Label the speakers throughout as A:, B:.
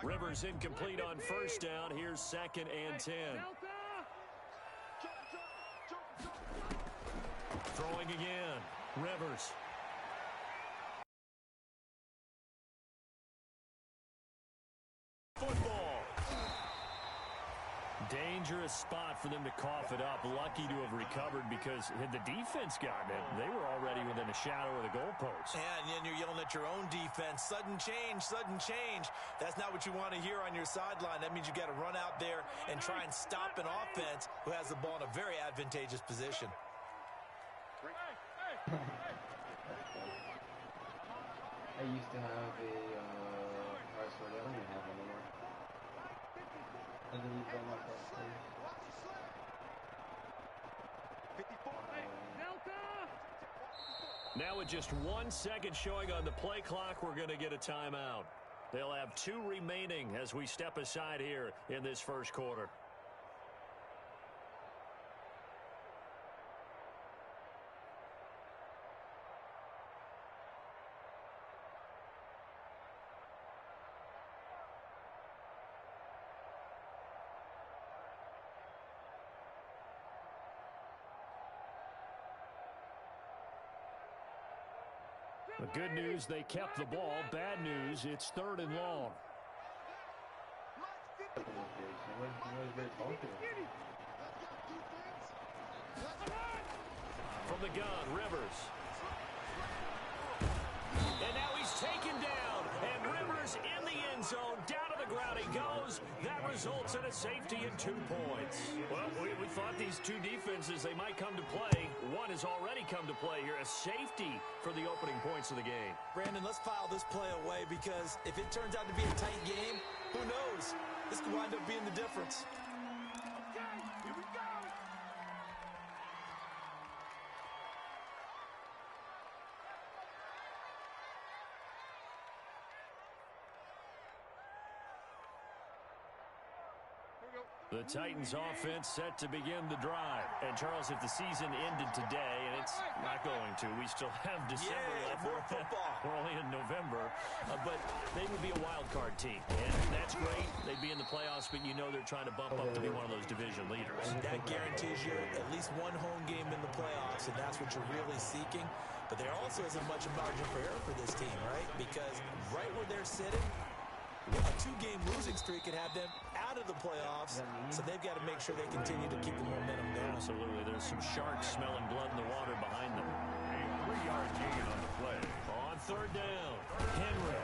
A: Rivers incomplete on first down. Here's 2nd and 10. Throwing again. Rivers. Football. Dangerous spot for them to cough it up. Lucky to have recovered because had the defense gotten it, they were already within a shadow of the goalpost.
B: And then you're yelling at your own defense. Sudden change, sudden change. That's not what you want to hear on your sideline. That means you got to run out there and try and stop an offense who has the ball in a very advantageous position.
C: I used to have a password. I don't even have one anymore. I deleted all my passwords.
A: Now with just 1 second showing on the play clock, we're going to get a timeout. They'll have 2 remaining as we step aside here in this first quarter. The good news, they kept the ball. Bad news, it's 3rd and long. From the gun, Rivers. And now he's taken down. And Rivers in the end zone. Down to the ground he goes. That results in a safety and 2 points. Well, we thought these two defenses, they might come to play. One has already come to play here. A safety for the opening points of the game.
B: Brandon, let's file this play away because if it turns out to be a tight game, who knows? This could wind up being the difference.
D: Okay, here we go.
A: The Titans offense set to begin the drive. And, Charles, if the season ended today, and it's not going to, we still have December left.
B: More football.
A: We're only in November. But they would be a wild card team. And that's great. They'd be in the playoffs, but you know they're trying to bump up to be one of those division leaders.
B: That guarantees you at least one home game in the playoffs, and that's what you're really seeking. But there also isn't much margin for error for this team, right? Because right where they're sitting, a 2-game losing streak could have them out of the playoffs, so they've got to make sure they continue to keep the momentum down.
A: Absolutely. There's some sharks smelling blood in the water behind them.
D: A 3-yard gain on the play.
A: On 3rd down, Henry.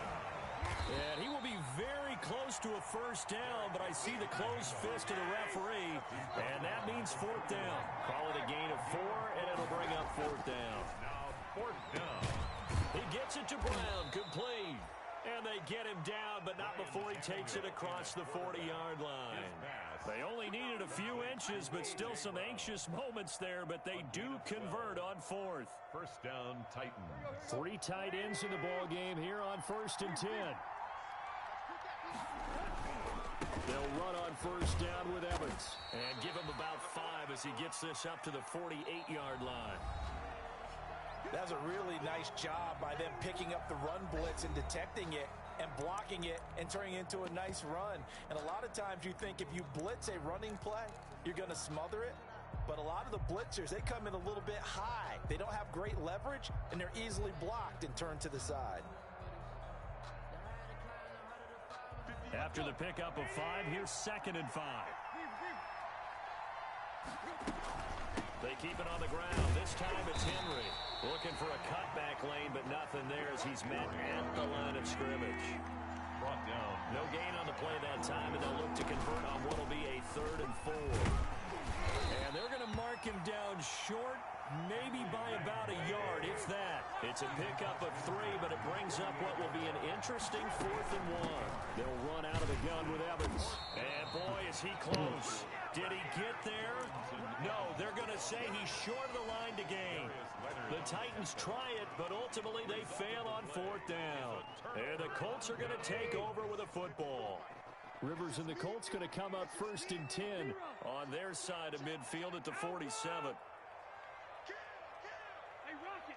A: And he will be very close to a first down, but I see the closed fist of the referee, and that means 4th down. Call it a gain of 4, and it'll bring up 4th down.
D: Now 4th down.
A: He gets it to Brown, complete. And they get him down, but not before he takes it across the 40-yard line. They only needed a few inches, but still some anxious moments there, but they do convert on 4th.
D: 1st down, Titans.
A: 3 tight ends in the ball game here on 1st and 10. They'll run on 1st down with Evans and give him about 5 as he gets this up to the 48-yard line.
B: That's a really nice job by them picking up the run blitz and detecting it and blocking it and turning it into a nice run. And a lot of times you think if you blitz a running play, you're going to smother it. But a lot of the blitzers, they come in a little bit high. They don't have great leverage, and they're easily blocked and turned to the side.
A: After the pickup of 5, here's 2nd and 5. They keep it on the ground. This time it's Henry. Looking for a cutback lane, but nothing there as he's met at the line of scrimmage.
D: Brought down.
A: No gain on the play that time, and they'll look to convert on what will be a 3rd and 4. And they're going to mark him down short, maybe by about a yard, if that. It's a pickup of 3, but it brings up what will be an interesting 4th and 1. They'll run out of the gun with Evans. And boy, is he close. Did he get there? No, they're going to say he's short of the line to gain. The Titans try it, but ultimately they fail on 4th down. And the Colts are going to take over with a football. Rivers and the Colts going to come up 1st and 10 on their side of midfield at the 47.
E: Hey, Rocket.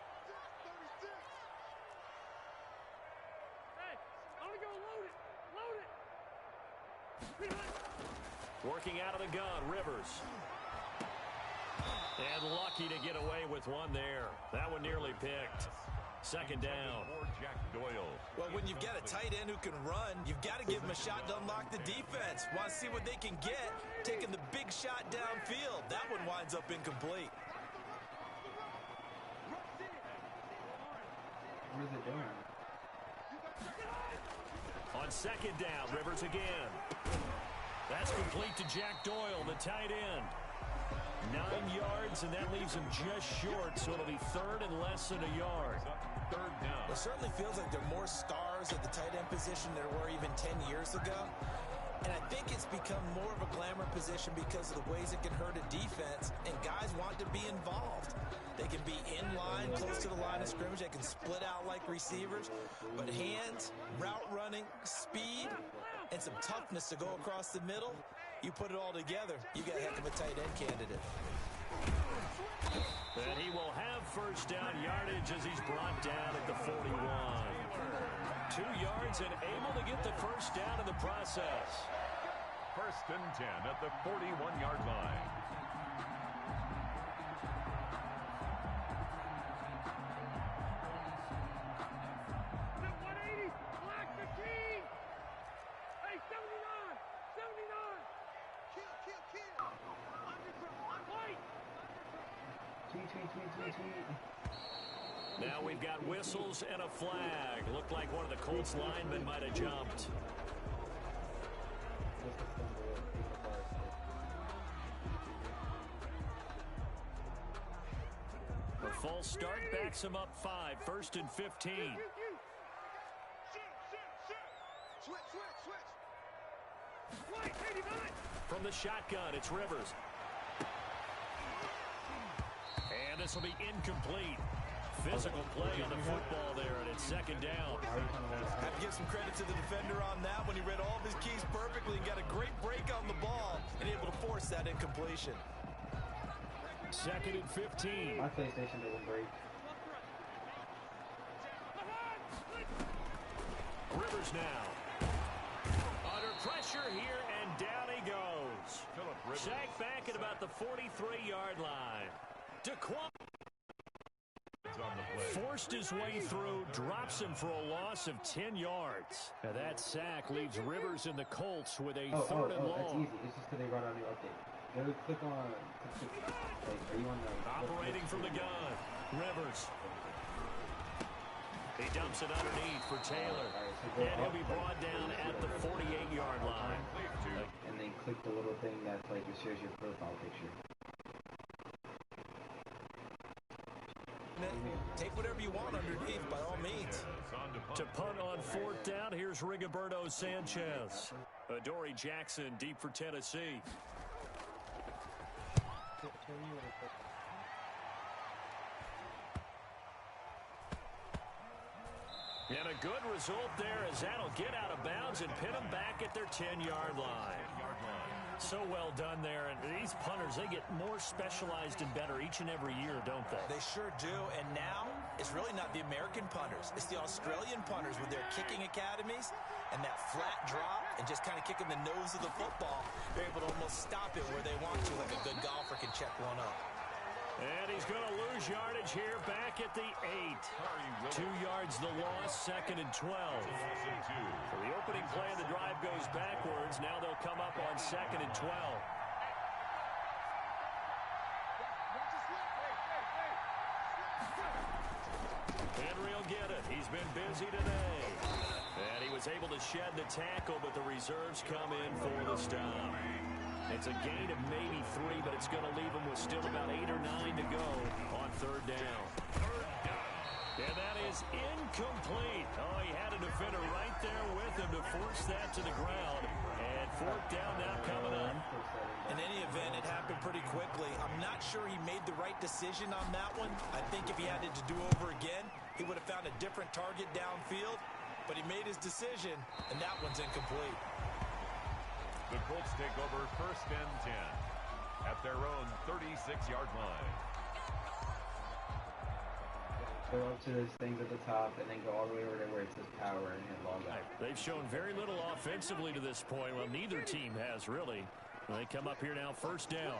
E: Hey, I'm going to go load it. Load it.
A: Working out of the gun, Rivers. And lucky to get away with one there. That one nearly picked. Second down.
D: Jack Doyle.
B: Well, when you've got a tight end who can run, you've got to give him a shot to unlock the defense. Want to see what they can get, taking the big shot downfield. That one winds up incomplete.
C: What is it doing?
A: On second down, Rivers again. That's complete to Jack Doyle, the tight end. 9 yards, and that leaves him just short, so it'll be third and less than a yard.
D: Third down.
B: It certainly feels like there are more stars at the tight end position than there were even 10 years ago. And I think it's become more of a glamour position because of the ways it can hurt a defense, and guys want to be involved. They can be in line, close to the line of scrimmage. They can split out like receivers. But hands, route running, speed, and some toughness to go across the middle, you put it all together, you got a heck of a tight end candidate.
A: And he will have first down yardage as he's brought down at the 41. 2 yards and able to get the first down in the process.
D: First and 10 at the 41-yard line.
A: Now we've got whistles and a flag. Looked like one of the Colts linemen might have jumped. The false start backs him up 5. First and 15. From the shotgun, it's Rivers. And this will be incomplete. Physical play on the football there, and it's second down.
B: Have to give some credit to the defender on that when he read all of his keys perfectly and got a great break on the ball and able to force that incompletion.
A: Second and 15.
C: My PlayStation doesn't break.
A: Rivers now. Under pressure here, and down he goes. Sacked back at about the 43-yard line. Daquan forced his way through, drops him for a loss of 10 yards. Now that sack leaves Rivers and the Colts with a third and long.
C: That's easy. It's just because they run out a new update. Go click on. Are you on the
A: operating from the gun? Rivers. He dumps it underneath for Taylor. And he'll be brought down at the 48-yard line.
C: And then click the little thing that's like it shows your profile picture.
B: Take whatever you want underneath, by all means.
A: To punt on fourth down, here's Rigoberto Sanchez. Adoree Jackson deep for Tennessee. And a good result there as that'll get out of bounds and pin them back at their 10-yard line. So well done there. And these punters, they get more specialized and better each and every year, don't they?
B: They sure do. And now it's really not the American punters. It's the Australian punters with their kicking academies and that flat drop and just kind of kicking the nose of the football. They're able to almost stop it where they want to, like a good golfer can check one up.
A: And he's going to lose yardage here back at the 8. 2 yards the loss, second and 12. So the opening play of the drive goes backwards. Now they'll come up on second and 12. Henry will get it. He's been busy today. And he was able to shed the tackle, but the reserves come in for the stop. It's a gain of maybe 3, but it's going to leave him with still about 8 or 9 to go on third down. And that is incomplete. Oh, he had a defender right there with him to force that to the ground. And fourth down now coming up.
B: In any event, it happened pretty quickly. I'm not sure he made the right decision on that one. I think if he had it to do over again, he would have found a different target downfield. But he made his decision, and that one's incomplete.
D: The Colts take over first and 10 at their own 36-yard line.
C: Go up to those things at the top and then go all the way over to where it says power and hit long back.
A: They've shown very little offensively to this point. Well, neither team has really. They come up here now, first down.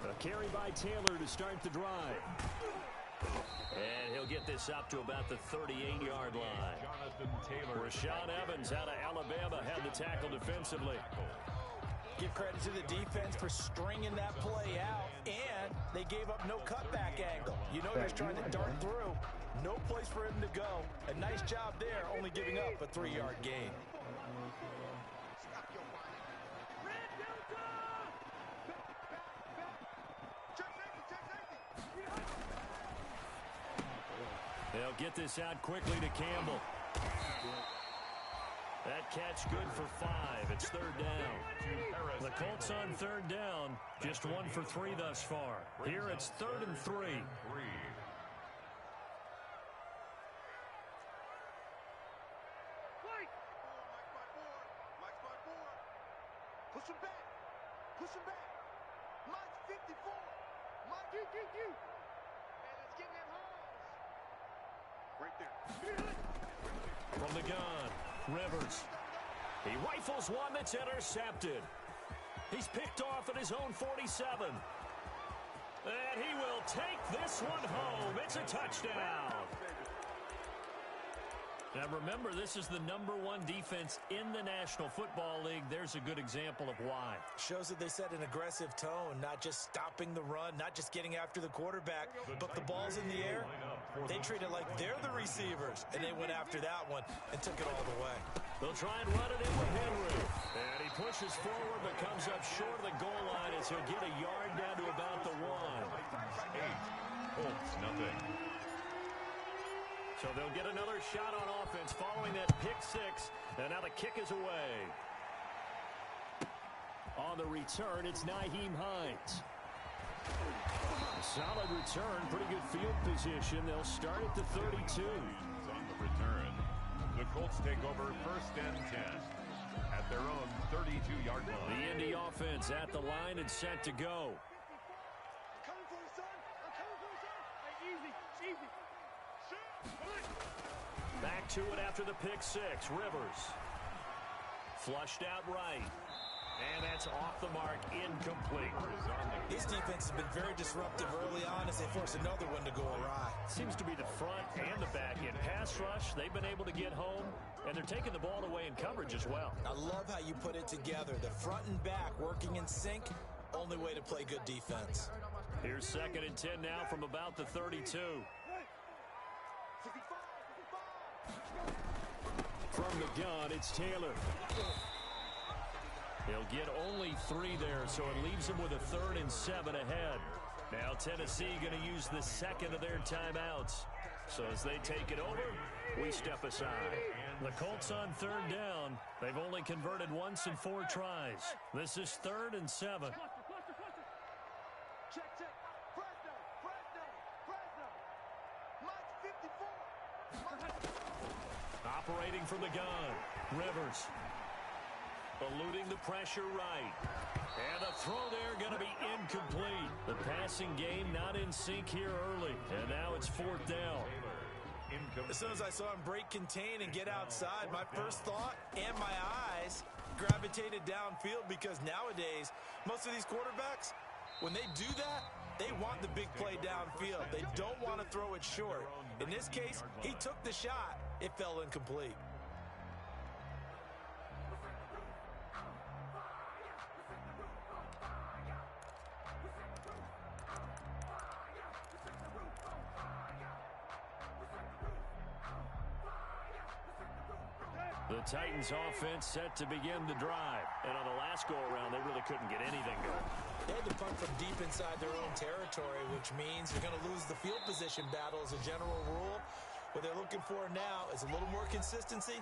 A: A carry by Taylor to start the drive. And he'll get this up to about the 38-yard line. Rashaan Evans out of Alabama had the tackle defensively.
B: Give credit to the defense for stringing that play out, and they gave up no cutback angle. You know he's trying to dart through. No place for him to go. A nice job there, only giving up a 3-yard gain.
A: They'll get this out quickly to Campbell. That catch good for 5. It's third down. The Colts on third down, just 1 for 3 thus far. Here it's 3rd and 3.
E: Push him back. Push him back. Mike's 54. Mike, you. And it's getting in holes. Right there.
A: From the gun, Rivers. He rifles one that's intercepted. He's picked off at his own 47. And he will take this one home. It's a touchdown. Now remember, this is the #1 defense in the National Football League. There's a good example of why.
B: Shows that they set an aggressive tone, not just stopping the run, not just getting after the quarterback, but the ball's in the air. They treat it like they're the receivers, and they went after that one and took it all the way.
A: They'll try and run it in with Henry. And he pushes forward but comes up short of the goal line as he'll get a yard down to about the 1.
D: 8. Colts, nothing.
A: So they'll get another shot on offense following that pick 6. And now the kick is away. On the return, it's Nyheim Hines. Solid return, pretty good field position. They'll start at the 32.
D: On the return, the Colts take over 1st and 10 at their own 32-yard line.
A: The Indy offense at the line and set to go.
E: I'm coming for you, son. I'm coming for you, son. Hey, easy.
A: Back to it after the pick 6. Rivers. Flushed out right. And that's off the mark, incomplete.
B: His defense has been very disruptive early on as they force another one to go awry.
A: Seems to be the front and the back end. Pass rush, they've been able to get home, and they're taking the ball away in coverage as well.
B: I love how you put it together. The front and back working in sync, only way to play good defense.
A: Here's 2nd and 10 now from about the 32. From the gun, it's Taylor. He'll get only 3 there, so it leaves him with a 3rd and 7 ahead. Now Tennessee going to use the second of their timeouts. So as they take it over, we step aside. The Colts on 3rd down. They've only converted once in 4 tries. This is 3rd and 7.
E: Check. Fresno. Mike's 54.
A: Operating from the gun. Rivers. Eluding the pressure right. And the throw there going to be incomplete. The passing game not in sync here early. And now it's 4th down.
B: As soon as I saw him break contain and get outside, my first thought and my eyes gravitated downfield, because nowadays, most of these quarterbacks, when they do that, they want the big play downfield. They don't want to throw it short. In this case, he took the shot. It fell incomplete.
A: The Titans offense set to begin the drive. And on the last go-around, they really couldn't get anything going.
B: They had to punt from deep inside their own territory, which means you're going to lose the field position battle as a general rule. What they're looking for now is a little more consistency,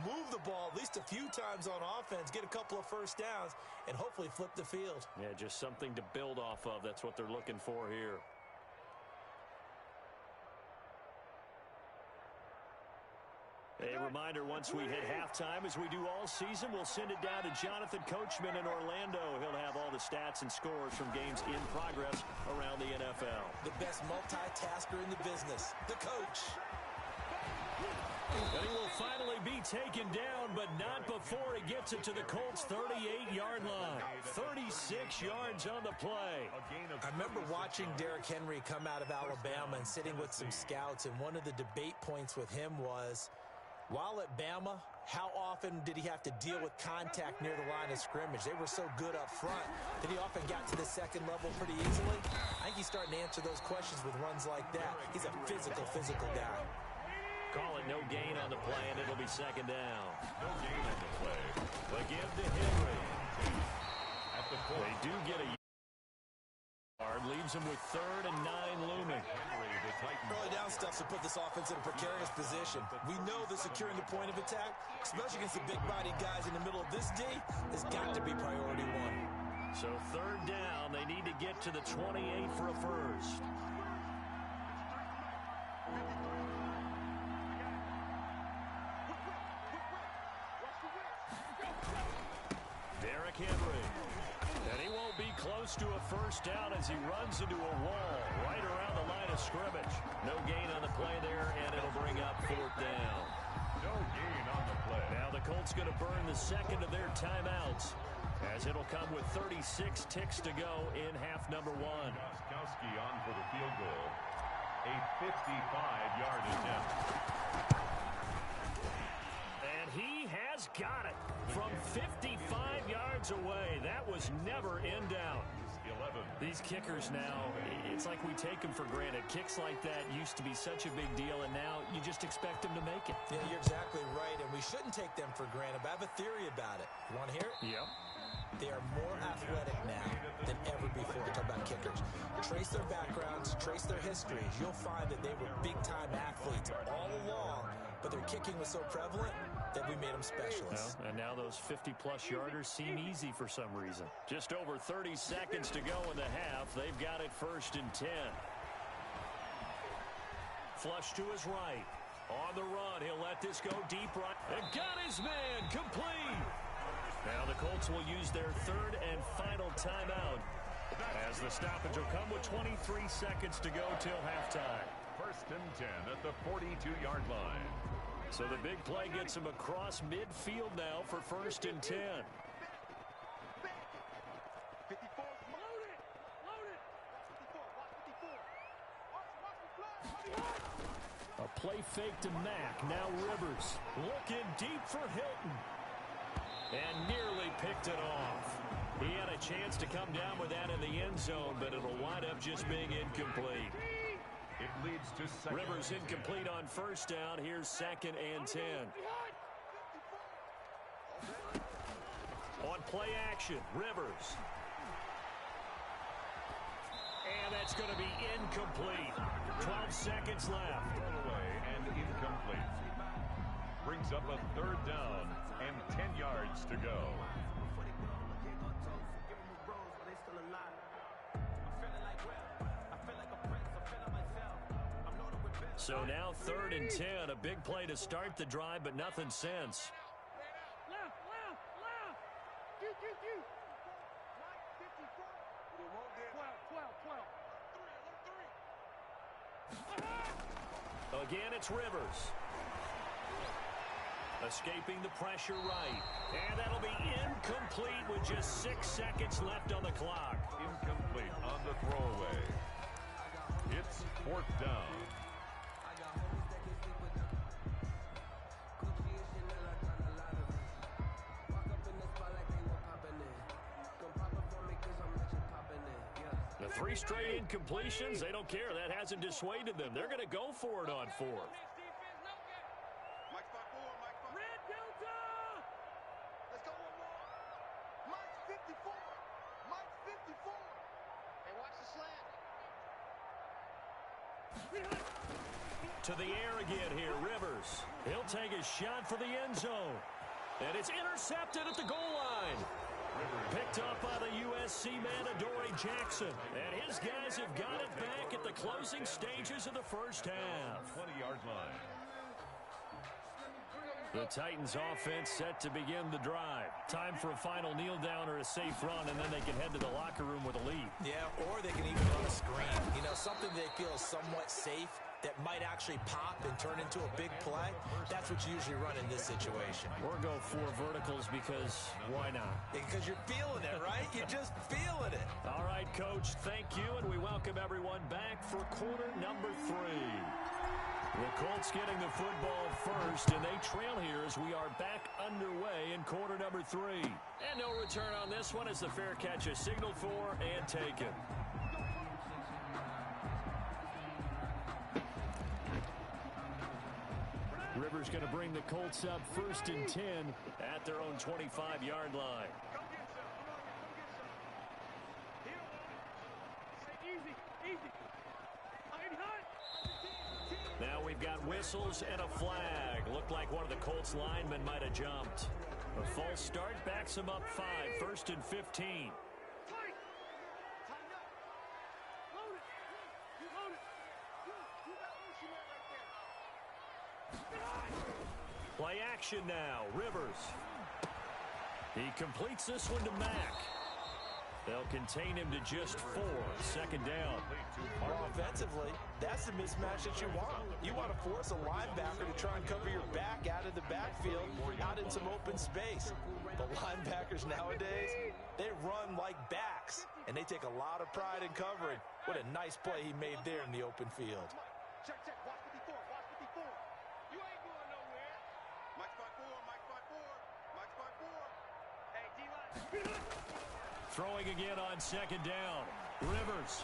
B: move the ball at least a few times on offense, get a couple of first downs, and hopefully flip the field.
A: Yeah, just something to build off of. That's what they're looking for here. A reminder, once we hit halftime, as we do all season, we'll send it down to Jonathan Coachman in Orlando. He'll have all the stats and scores from games in progress around the NFL.
B: The best multitasker in the business, the coach.
A: And he will finally be taken down, but not before he gets it to the Colts' 38-yard line. 36 yards on the play.
B: I remember watching Derrick Henry come out of Alabama and sitting with some scouts, and one of the debate points with him was, while at Bama, how often did he have to deal with contact near the line of scrimmage? They were so good up front that he often got to the second level pretty easily. I think he's starting to answer those questions with runs like that. He's a physical guy.
A: Call it no gain on the play, and it'll be second down.
D: No gain on the play.
A: They give to Henry.
D: At the 4.
A: They do get a yard. Leaves him with 3rd and 9 looming.
D: Henry, the Titans.
B: Early down stuff to put this offense in a precarious position. We know that securing the point of attack, especially against the big-bodied guys in the middle of this D, has got to be priority one.
A: So 3rd down, they need to get to the 28 for a first. Derrick Henry. And he won't be close to a first down as he runs into a wall right around the line of scrimmage. No gain on the play there, and it'll bring up 4th down.
D: No gain on the play.
A: Now the Colts going to burn the second of their timeouts, as it'll come with 36 ticks to go in half number 1.
D: Gostkowski on for the field goal. A 55-yard attempt.
A: And he has got it from 55 yards away. That was never in doubt.
D: 11.
A: These kickers now, it's like we take them for granted. Kicks like that used to be such a big deal, and now you just expect them to make it.
B: Yeah, you're exactly right, and we shouldn't take them for granted, but I have a theory about it. You want to hear it?
A: Yep.
B: They are more athletic now than ever before. Talk about kickers. Trace their backgrounds, trace their histories. You'll find that they were big-time athletes all along, but their kicking was so prevalent that we made them specialists.
A: Well, and now those 50-plus yarders seem easy for some reason. Just over 30 seconds to go in the half. They've got it 1st and 10. Flush to his right. On the run, he'll let this go deep right. And got his man complete. Now the Colts will use their 3rd and final timeout, as the stoppage will come with 23 seconds to go till halftime.
D: 1st and 10 at the 42-yard line.
A: So the big play gets him across midfield now for 1st and 10.
E: 54, load it! 54, watch 54. Watch
A: A play fake to Mack. Now Rivers looking deep for Hilton. And nearly picked it off. He had a chance to come down with that in the end zone, but it'll wind up just being incomplete.
D: It leads to second.
A: Rivers incomplete on 1st down. Here's 2nd and 10. On play action, Rivers. And that's going to be incomplete. 12 seconds left.
D: Thrown away and incomplete. Brings up a 3rd down and 10 yards to go.
A: So now 3rd and 10. A big play to start the drive, but nothing since.
E: Left. Q. Right, 54. 12.
A: Again, it's Rivers. Escaping the pressure right. And that'll be incomplete with just 6 seconds left on the clock.
D: Incomplete on the throwaway. It's 4th down. The 3 straight incompletions, they don't care. That hasn't dissuaded them. They're going to go for it on 4th.
E: Mike 5-4, Red Delta! Let's go one more. Mike's 54. Mike's 54. Hey, watch the slant.
A: To the air again here, Rivers. He'll take a shot for the end zone. And it's intercepted at the goal line. Picked up by the USC man, Adoree Jackson. And his guys have got it back at the closing stages of the 1st half.
D: 20-yard line.
A: The Titans offense set to begin the drive. Time for a final kneel down or a safe run, and then they can head to the locker room with a lead.
B: Yeah, or they can even run a screen. You know, something they feel is somewhat safe that might actually pop and turn into a big play. That's what you usually run in this situation.
A: Or go 4 verticals because why not?
B: Because you're feeling it, right? You're just feeling it.
A: All right, Coach, thank you, and we welcome everyone back for quarter number 3. The Colts getting the football first, and they trail here as we are back underway in quarter number 3. And no return on this one as the fair catch is signaled for and taken. Rivers going to bring the Colts up 1st and 10 at their own 25-yard line. Now we've got whistles and a flag. Looked like one of the Colts linemen might have jumped. A false start backs him up 5, 1st and 15. Play action now. Rivers. He completes this one to Mack. They'll contain him to just 4. 2nd down.
B: Well, offensively, that's the mismatch that you want. You want to force a linebacker to try and cover your back out of the backfield, out in some open space. But linebackers nowadays, they run like backs, and they take a lot of pride in covering. What a nice play he made there in the open field.
E: Check, check. Watch 54. Watch 54. You ain't going nowhere. Mike spot 4. Mike spot 4. Mike spot 4. Hey, D-line.
A: Throwing again on 2nd down. Rivers.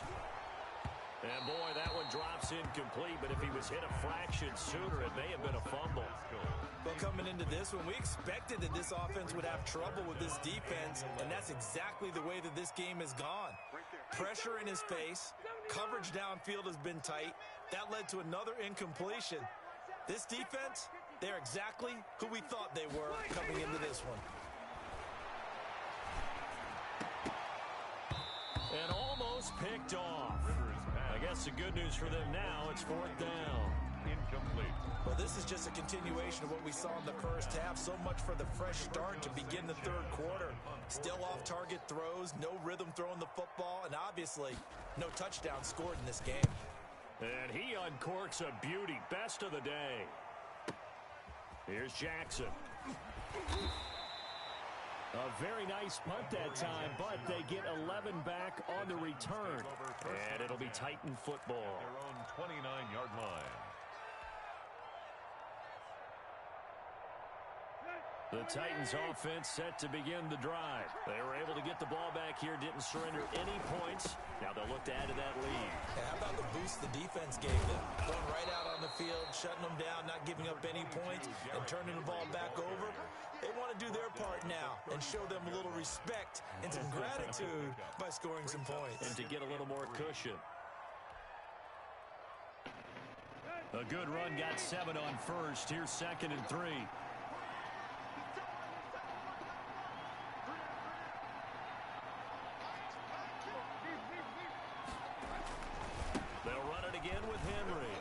A: And boy, that one drops incomplete, but if he was hit a fraction sooner, it may have been a fumble.
B: Well, coming into this one, we expected that this offense would have trouble with this defense, and that's exactly the way that this game has gone. Pressure in his face, coverage downfield has been tight. That led to another incompletion. This defense, they're exactly who we thought they were coming into this one.
A: And almost picked off. I guess the good news for them now, it's 4th down.
D: Incomplete.
B: Well, this is just a continuation of what we saw in the first half. So much for the fresh start to begin the 3rd quarter. Still off-target throws, no rhythm throwing the football, and obviously no touchdown scored in this game.
A: And he uncorks a beauty. Best of the day. Here's Jackson. A very nice punt that time, but they get 11 back on the return. And it'll be Titan football.
D: Their own 29-yard line.
A: The Titans offense set to begin the drive. They were able to get the ball back here, didn't surrender any points. Now they'll look to add to that lead.
B: Yeah, how about the boost the defense gave them? Going right out on the field, shutting them down, not giving up any points, and turning the ball back over. They want to do their part now and show them a little respect and some gratitude by scoring some points.
A: And to get a little more cushion. A good run, got 7 on 1st. Here's 2nd and 3. They'll run it again with Henry.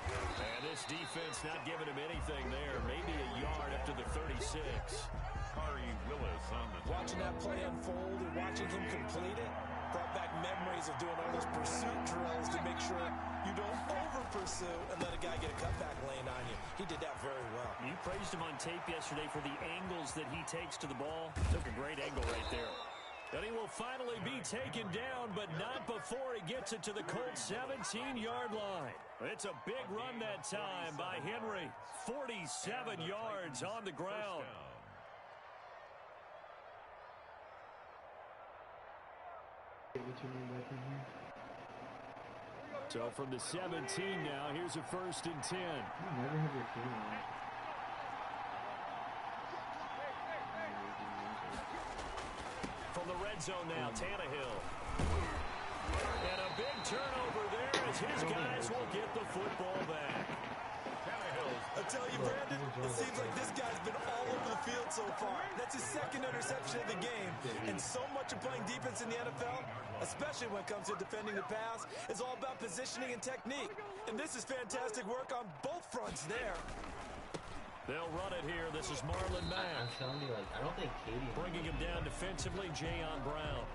A: And this defense not giving him anything there. Maybe a yard up to the 36.
D: Khari Willis on the
B: Watching that play unfold and watching him complete it brought back memories of doing all those pursuit drills to make sure you don't over-pursue and let a guy get a cutback lane on you. He did that very well.
A: You praised him on tape yesterday for the angles that he takes to the ball. Took a great angle right there. And he will finally be taken down, but not before he gets it to the Colts 17-yard line. It's a big run that time by Henry. 47 yards on the ground. So from the 17 now, here's a 1st and 10.
C: Never have your phone on.
A: From the red zone now, Tannehill. And a big turnover there as his guys will get the football back.
B: I tell you, Brandon, it seems like this guy's been all over the field so far. That's his 2nd interception of the game. And so much of playing defense in the NFL, especially when it comes to defending the pass, is all about positioning and technique. And this is fantastic work on both fronts there.
A: They'll run it here. This is Marlon
C: I'm
A: Mack.
C: telling you, like, I don't think Katie.
A: Bringing him down defensively, Jayon Brown.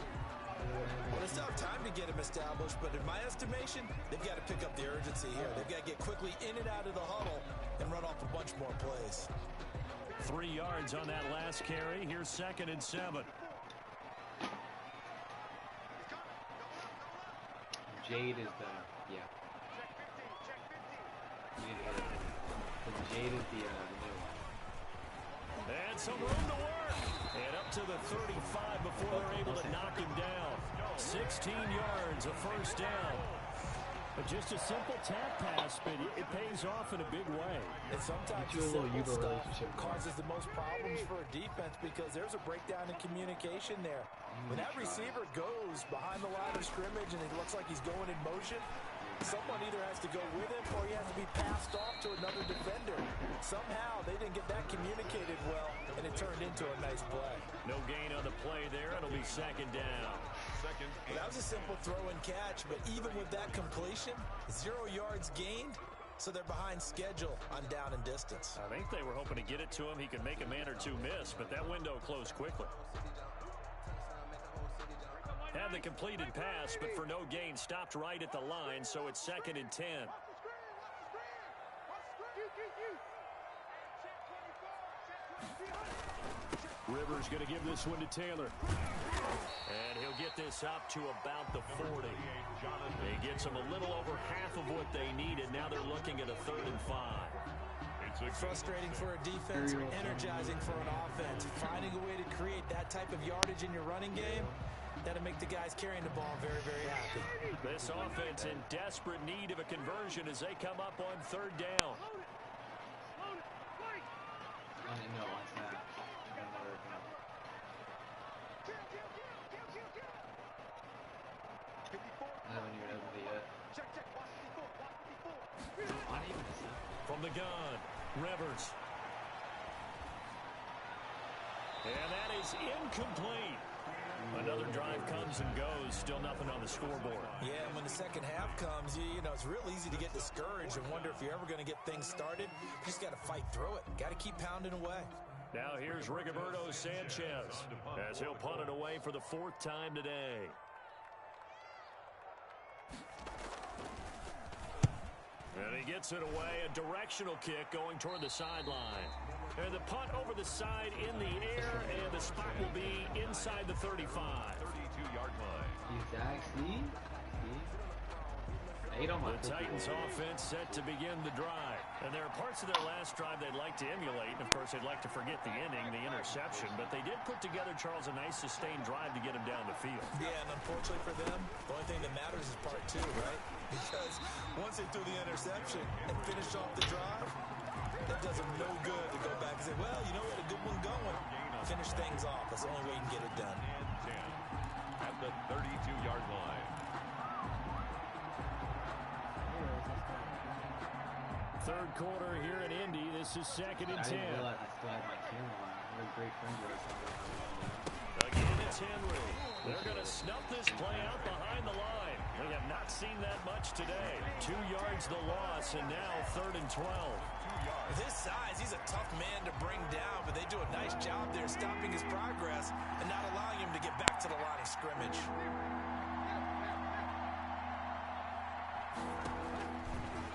B: Well, it's not time to get him established, but in my estimation, they've got to pick up the urgency here. They've got to get quickly in and out of the huddle and run off a bunch more plays.
A: 3 yards on that last carry. Here's 2nd and 7.
C: Jade is the Jade is the new one.
A: And some room to work. And up to the 35 before they're able to knock him down. 16 yards, a first down. But just a simple tap pass, but it pays off in a big way.
B: And sometimes the simple stuff causes the most problems for a defense because there's a breakdown in communication there. When that receiver goes behind the line of scrimmage and it looks like he's going in motion, someone either has to go with him or he has to be passed off to another defender. Somehow they didn't get that communicated well, and it turned into a nice play.
A: No gain on the play there. It'll be 2nd down.
B: Well, that was a simple throw and catch, but even with that completion, 0 yards gained, so they're behind schedule on down and distance.
A: I think they were hoping to get it to him. He could make a man or two miss, but that window closed quickly. Had the completed pass, but for no gain, stopped right at the line, so it's 2nd and 10. Rivers going to give this one to Taylor. And he'll get this up to about the 40. He gets them a little over half of what they needed. Now they're looking at a 3rd and 5.
B: Frustrating for a defense, energizing for an offense. Finding a way to create that type of yardage in your running game, that'll make the guys carrying the ball very, very happy.
A: This offense in desperate need of a conversion as they come up on 3rd down.
C: No, it's not. I haven't even opened it yet. Why didn't even see?
A: From the gun, Rivers. And that is incomplete. Another drive comes and goes. Still nothing on the scoreboard.
B: Yeah, and when the second half comes, you know, it's real easy to get discouraged and wonder if you're ever going to get things started. You just got to fight through it. Got to keep pounding away.
A: Now here's Rigoberto Sanchez as he'll punt it away for the 4th time today. And he gets it away, a directional kick going toward the sideline. And the punt over the side in the air, and the spot will be inside the 35.
D: 32-yard line.
C: Exactly.
A: The Titans offense set to begin the drive. And there are parts of their last drive they'd like to emulate. And, of course, they'd like to forget the inning, the interception. But they did put together, Charles, a nice sustained drive to get him down the field.
B: Yeah, and unfortunately for them, the only thing that matters is part 2, right? Because once they threw the interception and finished off the drive, it does them no good to go back and say, well, you know, we had a good one going. Finish things off. That's the only way you can get it done.
D: And 10 at the 32-yard line.
A: 3rd quarter here in Indy. This is 2nd and 10.
C: I didn't realize I still had my camera on. What a great friend you are.
A: Again, it's Henry. They're going to snuff this play out behind the line. We have not seen that much today. 2 yards the loss, and now 3rd and 12.
B: With his size, he's a tough man to bring down, but they do a nice job there stopping his progress and not allowing him to get back to the line of scrimmage.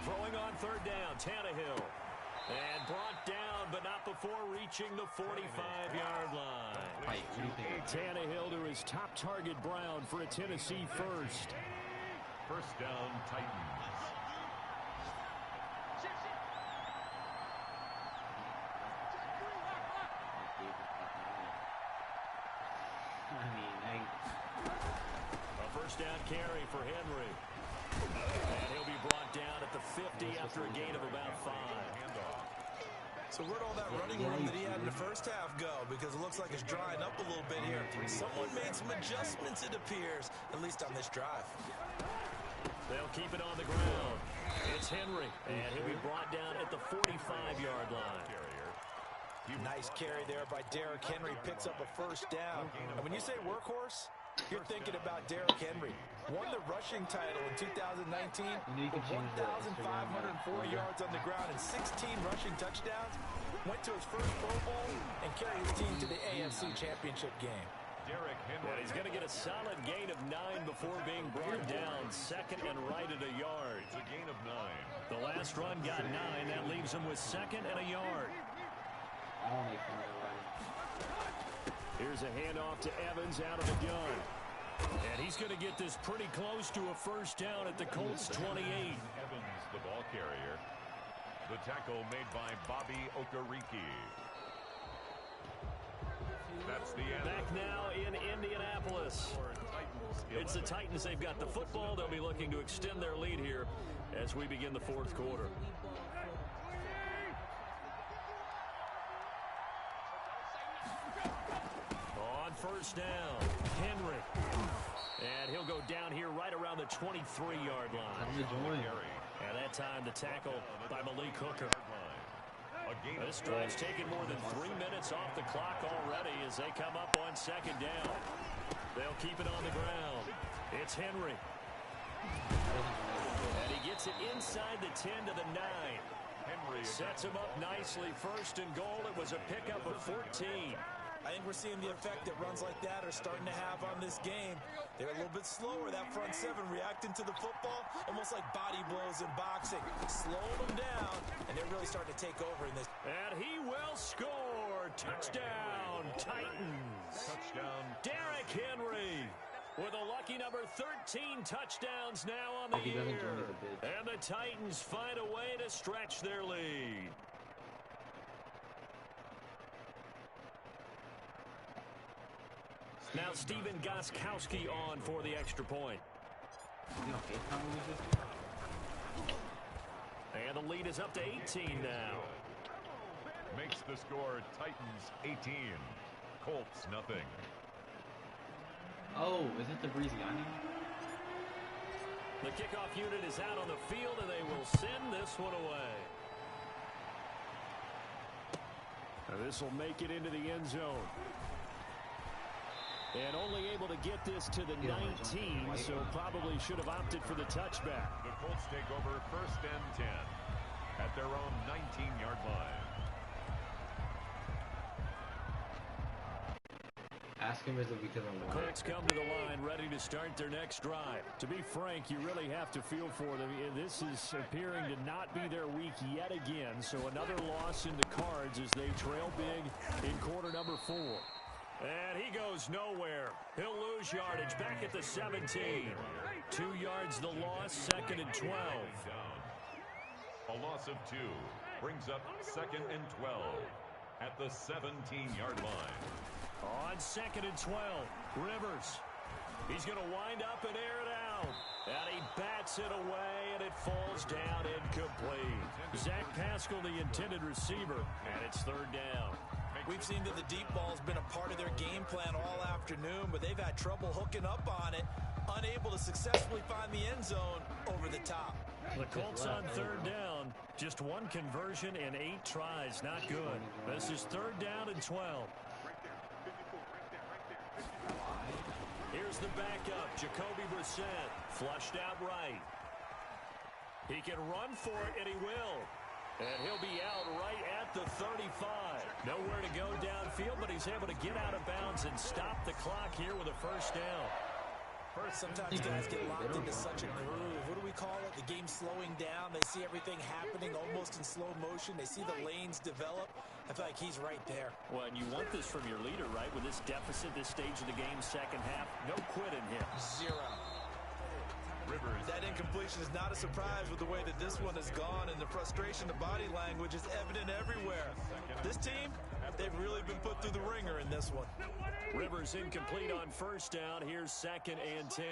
A: Throwing on 3rd down, Tannehill. And brought down, but not before reaching the 45-yard line. Tannehill to his top target, Brown, for a Tennessee first.
D: First down, Titans.
A: A first down carry for Henry. And he'll be brought down at the 50 after a gain of about 5.
B: So where'd all that running room that he had in the first half go? Because it looks like it's drying up a little bit here. Someone made some adjustments, it appears, at least on this drive.
A: They'll keep it on the ground. It's Henry, and he'll be brought down at the 45-yard line.
B: Nice carry there by Derrick Henry. Picks up a first down. And when you say workhorse, you're thinking about Derrick Henry. Won the rushing title in 2019 with 1,540 yards on the ground and 16 rushing touchdowns. went to his first Pro Bowl and carried his team to the AFC Championship game.
D: Derrick Henry.
A: And he's going to get a solid gain of 9 before being brought down. Second and right at a yard.
D: It's a gain of 9.
A: The last run got 9. That leaves him with second and a yard.
C: I don't make fun of the running.
A: Here's a handoff to Evans out of the gun. And he's going to get this pretty close to a first down at the Colts 28.
D: Evans, the ball carrier. The tackle made by Bobby Okereke. That's the end.
A: Back now in Indianapolis. It's the Titans. They've got the football. They'll be looking to extend their lead here as we begin the fourth quarter. On first down, Henry. And he'll go down here right around the 23-yard line. And that time the tackle by Malik Hooker. This drive's taken more than 3 minutes off the clock already as they come up on second down. They'll keep it on the ground. It's Henry. And he gets it inside the 10 to the 9. Henry sets him up nicely. First and goal. It was a pickup of 14.
B: I think we're seeing the effect that runs like that are starting to have on this game. They're a little bit slower, that front seven, reacting to the football, almost like body blows in boxing. Slowing them down, and they're really starting to take over in this.
A: And he will score. Touchdown, Titans.
D: Touchdown.
A: Derrick Henry with a lucky number 13 touchdowns now on the
C: He doesn't
A: year.
C: join the bid.
A: And the Titans find a way to stretch their lead. Now Stephen Gostkowski on for the extra point. And the lead is up to 18 now.
D: Makes the score Titans 18. Colts nothing.
C: Oh, is that the Breeziani?
A: The kickoff unit is out on the field, and they will send this one away. Now this will make it into the end zone. And only able to get this to the 19, so probably should have opted for the touchback.
D: The Colts take over first and 10 at their own 19-yard line.
C: Ask him, is it because I'm
A: The Colts come to the line ready to start their next drive. To be frank, you really have to feel for them. This is appearing to not be their week yet again, so another loss in the cards as they trail big in quarter number 4. And he goes nowhere. He'll lose yardage back at the 17. 2 yards the loss, second and 12.
D: A loss of 2 brings up second and 12 at the 17-yard line.
A: On second and 12, Rivers. He's going to wind up and air it out. And he bats it away, and it falls down incomplete. Zach Pascal, the intended receiver, and it's third down.
B: We've seen that the deep ball's been a part of their game plan all afternoon, but they've had trouble hooking up on it, unable to successfully find the end zone over the top.
A: The Colts on third down, just 1 conversion and 8 tries, not good. This is third down and 12. Here's the backup, Jacoby Brissett, flushed out right. He can run for it, and he will. And he'll be out right at the 35. Nowhere to go downfield, but he's able to get out of bounds and stop the clock here with a first down.
B: Sometimes guys get locked into such a groove. What do we call it? The game slowing down. They see everything happening almost in slow motion. They see the lanes develop. I feel like he's right there.
A: Well, and you want this from your leader, right? With this deficit, this stage of the game, second half, no quit in him.
B: 0.
D: Rivers.
B: That incompletion is not a surprise with the way that this one has gone, and the frustration, the body language is evident everywhere. This team, they've really been put through the ringer in this one.
A: Rivers incomplete on first down. Here's second and 10.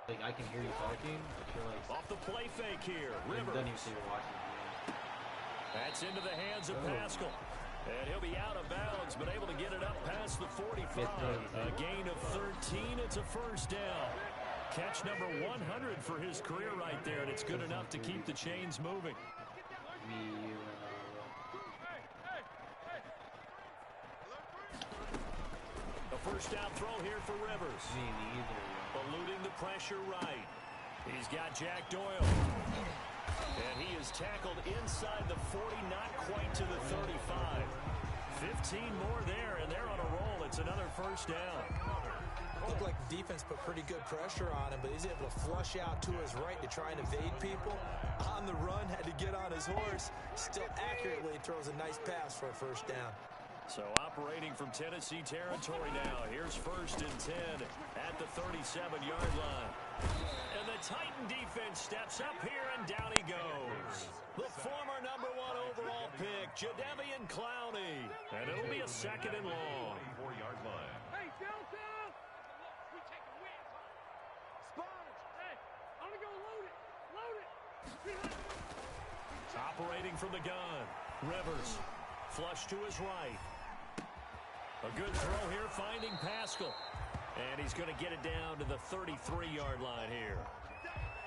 C: Like, I can hear you talking, but you're like...
A: Off the play fake here, Rivers.
C: Doesn't even say you're watching.
A: That's into the hands of Pascal. And he'll be out of bounds, but able to get it up past the 45. A gain of 13. It's a first down. Catch number 100 for his career right there, and it's good enough to keep the chains moving. The first down throw here for Rivers.
C: Me neither.
A: Eluding the pressure right. He's got Jack Doyle. And he is tackled inside the 40, not quite to the 35. 15 more there, and they're on a roll. It's another first down.
B: Looked like the defense put pretty good pressure on him, but he's able to flush out to his right to try and evade people. On the run, had to get on his horse. Still accurately throws a nice pass for a first down.
A: So operating from Tennessee territory now. Here's first and 10 at the 37-yard line. And the Titan defense steps up here, and down he goes. The former #1 overall pick, Jadeveon Clowney. And it'll be a second and long.
D: 4-yard line.
E: Hey, Delta! We take a win. Sponge! Hey, I'm gonna go load it. Load it.
A: Operating from the gun. Rivers. Flush to his right. A good throw here, finding Pascal. And he's going to get it down to the 33-yard line here.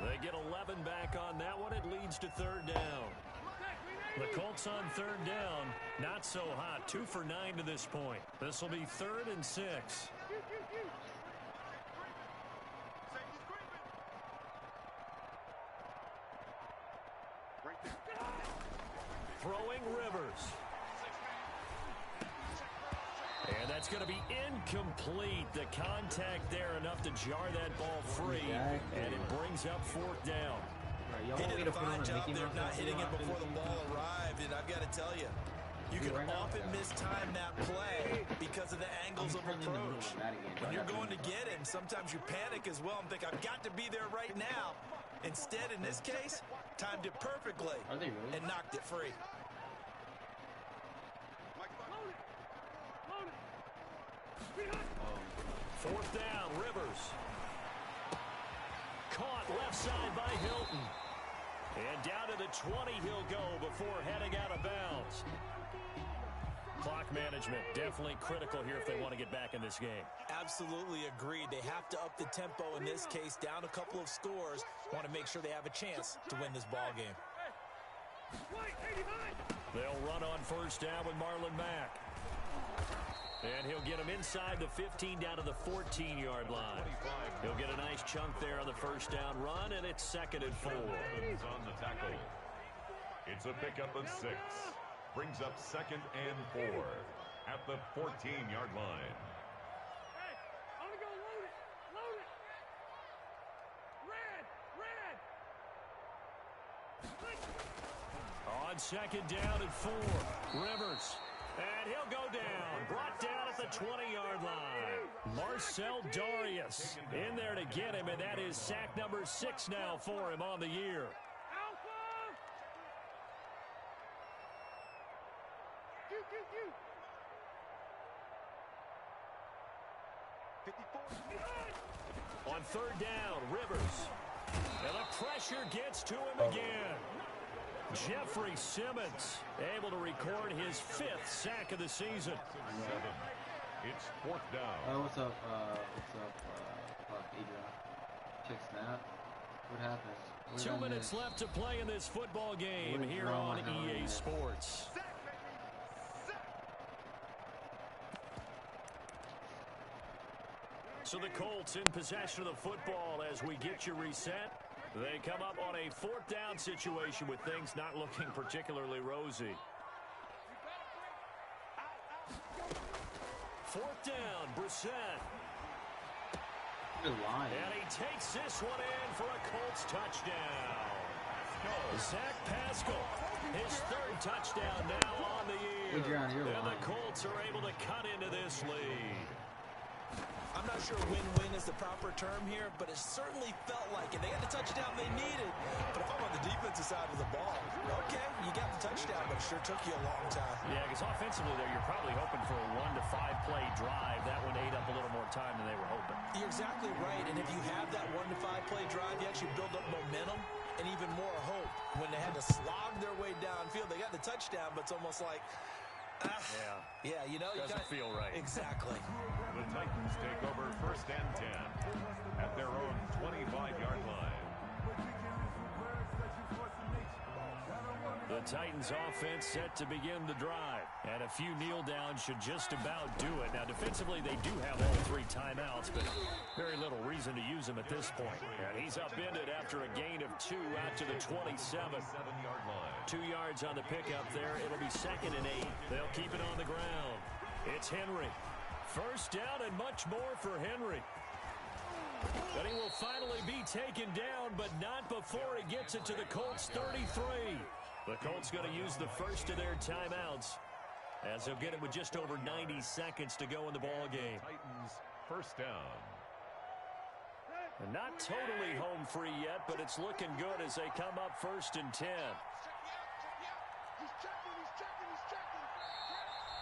A: They get 11 back on that one. It leads to third down. The Colts on third down, not so hot. 2 for 9 to this point. This will be 3rd and 6. Throwing Rivers. And that's going to be incomplete. The contact there enough to jar that ball free. And it brings up 4th down.
C: Right,
B: He did a fine job there not hitting it before the ball arrived, and I've got to tell you, you can often mistime that play because of the angles of approach. When you're going to get him, sometimes you panic as well and think, I've got to be there right now. Instead, in this case, timed it perfectly and knocked it free.
A: Fourth down, Rivers. Caught left side by Hilton. And down to the 20 he'll go before heading out of bounds. Clock management definitely critical here if they want to get back in this game.
B: Absolutely agreed. They have to up the tempo in this case, down a couple of scores. Want to make sure they have a chance to win this ball game.
A: They'll run on first down with Marlon Mack. And he'll get him inside the 15 down to the 14-yard line. He'll get a nice chunk there on the first down run, and it's 2nd and 4.
D: On the tackle. It's a pickup of 6. Brings up 2nd and 4 at the 14-yard line.
E: Hey, I'm gonna go load it. Load it. Red.
A: On 2nd down and 4, Rivers. And he'll go down. Brought down at the 20-yard line. Marcel Darius in there to get him, and that is sack number 6 now for him on the year.
E: Alpha. 54.
A: On 3rd down, Rivers. And the pressure gets to him again. Jeffrey Simmons able to record his 5th sack of the season.
D: 7. It's 4th down.
C: Oh, what's up, Adrian? Check snap. What happens?
A: 2 minutes left to play in this football game here on EA Sports. So the Colts in possession of the football as we get you reset. They come up on a 4th down situation with things not looking particularly rosy. 4th down, Brissett. And he takes this one in for a Colts touchdown. Zach Pascal, his 3rd touchdown now on the year. And the Colts are able to cut into this lead.
B: I'm not sure win-win is the proper term here, but it certainly felt like it. They got the touchdown they needed, but if I'm on the defensive side of the ball, okay, you got the touchdown, but it sure took you a long time.
A: Yeah, because offensively there, you're probably hoping for a 1 to 5 play drive. That one ate up a little more time than they were hoping.
B: You're exactly right, and if you have that 1 to 5 play drive, you actually build up momentum and even more hope. When they had to slog their way downfield, they got the touchdown, but it's almost like, yeah, you know,
A: doesn't feel right.
B: Exactly.
D: The Titans take over 1st and 10 at their own 25-yard line.
A: The Titans offense set to begin the drive. And a few kneel downs should just about do it. Now, defensively, they do have all 3 timeouts, but very little reason to use them at this point. And he's upended after a gain of 2 out to the 27-yard line. 2 yards on the pickup there. It'll be 2nd and 8. They'll keep it on the ground. It's Henry. First down and much more for Henry. But he will finally be taken down, but not before he gets it to the Colts 33. The Colts going to use the first of their timeouts, as they'll get it with just over 90 seconds to go in the ball game.
D: Titans first down.
A: And not totally home free yet, but it's looking good as they come up 1st and 10.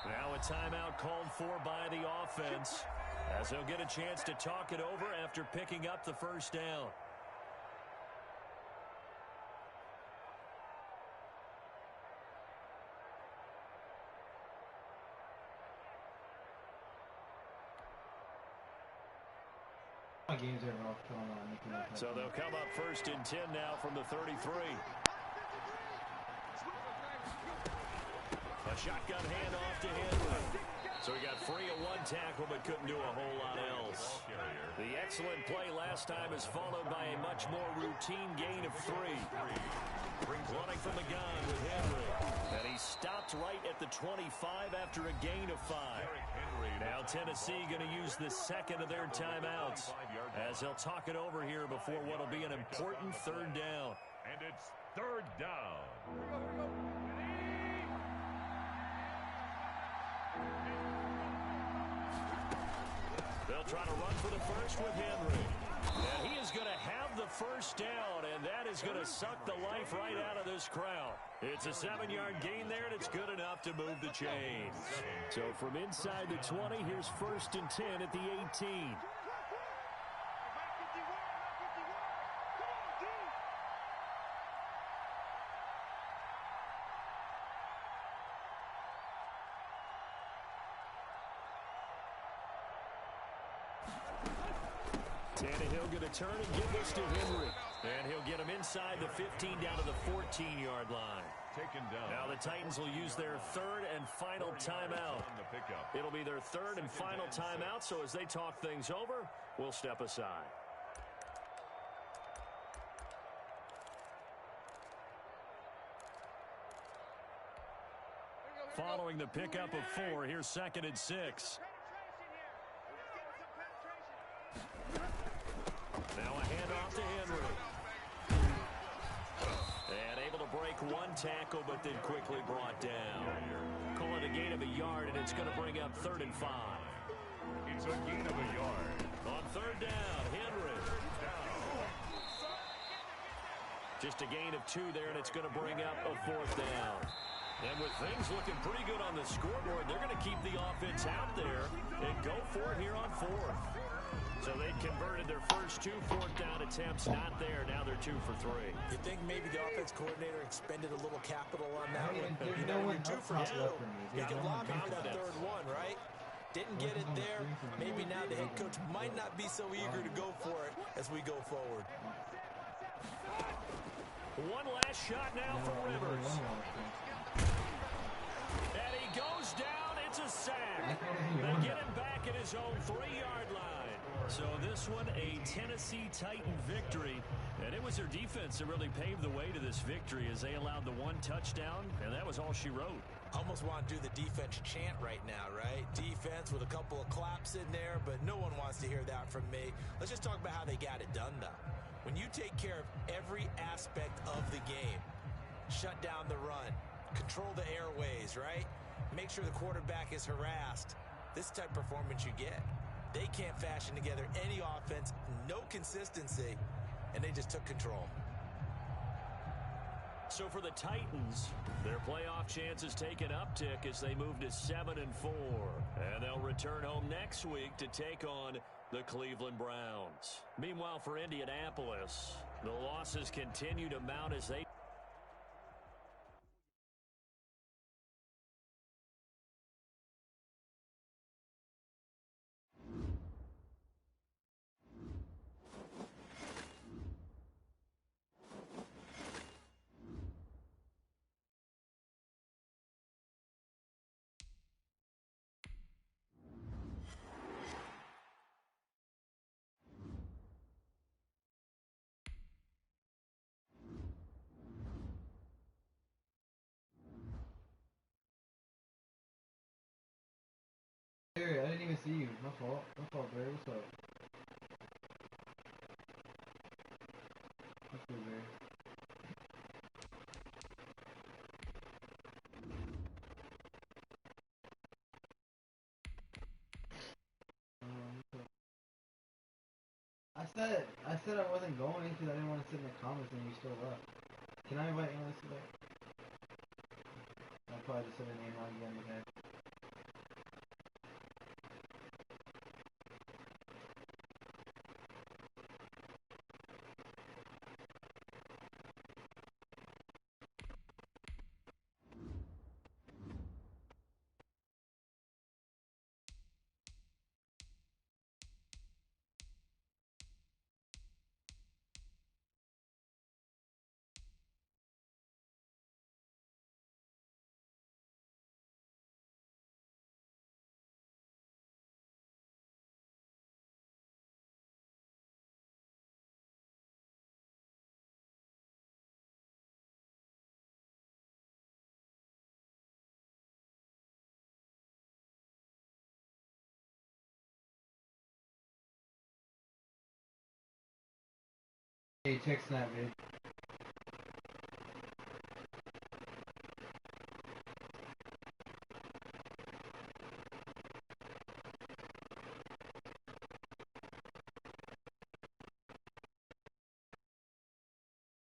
A: Now a timeout called for by the offense, as they'll get a chance to talk it over after picking up the first down. So they'll come up 1st and 10 now from the 33. A shotgun handoff to Henry. So he got free of 1 tackle but couldn't do a whole lot else. The excellent play last time is followed by a much more routine gain of 3. Running from the gun with Henry. And he stopped right at the 25 after a gain of 5. Now Tennessee going to use the 2nd of their timeouts, as they'll talk it over here before what will be an important 3rd down.
D: And it's 3rd down.
A: They'll try to run for the first with Henry. And he is going to have the first down, and that is going to suck the life right out of this crowd. It's a 7-yard gain there, and it's good enough to move the chains. So from inside the 20, here's 1st and 10 at the 18. Tannehill going to turn and give this to Henry. And he'll get him inside the 15 down to the 14-yard line.
D: Taken down.
A: Now the Titans will use their 3rd and final timeout. It'll be their 3rd and final timeout, so as they talk things over, we'll step aside. Following the pickup of 4, here's 2nd and 6. Now a handoff to Henry. And able to break 1 tackle, but then quickly brought down. Call it a gain of a yard, and it's going to bring up 3rd and 5.
D: It's a gain of a yard.
A: On 3rd down, Henry. Just a gain of 2 there, and it's going to bring up a 4th down. And with things looking pretty good on the scoreboard, they're going to keep the offense out there and go for it here on 4th. So they'd converted their first 2 4th down attempts. Not there. Now they're 2 for 3.
B: You think maybe the offense coordinator expended a little capital on that one? You know, you're 2 for 2. You can lob it for that 3rd one, right? Didn't get it there. Maybe now the head coach might not be so eager to go for it as we go forward.
A: One last shot now for Rivers. And he goes down. It's a sack. They get him back at his own 3-yard line. So this one, a Tennessee Titan victory. And it was their defense that really paved the way to this victory, as they allowed the 1 touchdown, and that was all she wrote.
B: Almost want to do the defense chant right now, right? Defense with a couple of claps in there, but no one wants to hear that from me. Let's just talk about how they got it done, though. When you take care of every aspect of the game, shut down the run, control the airways, right? Make sure the quarterback is harassed. This type of performance you get. They can't fashion together any offense, no consistency, and they just took control.
A: So for the Titans, their playoff chances take an uptick as they move to 7-4. And they'll return home next week to take on the Cleveland Browns. Meanwhile, for Indianapolis, the losses continue to mount as they
C: there. I didn't even see you. My fault. My fault, Barry. What's up? What's good, Barry? I said I wasn't going because I didn't want to sit in the comments and you still left. Can I invite you to that? I'll probably just say the name wrong again, okay? Hey, check Snap, dude.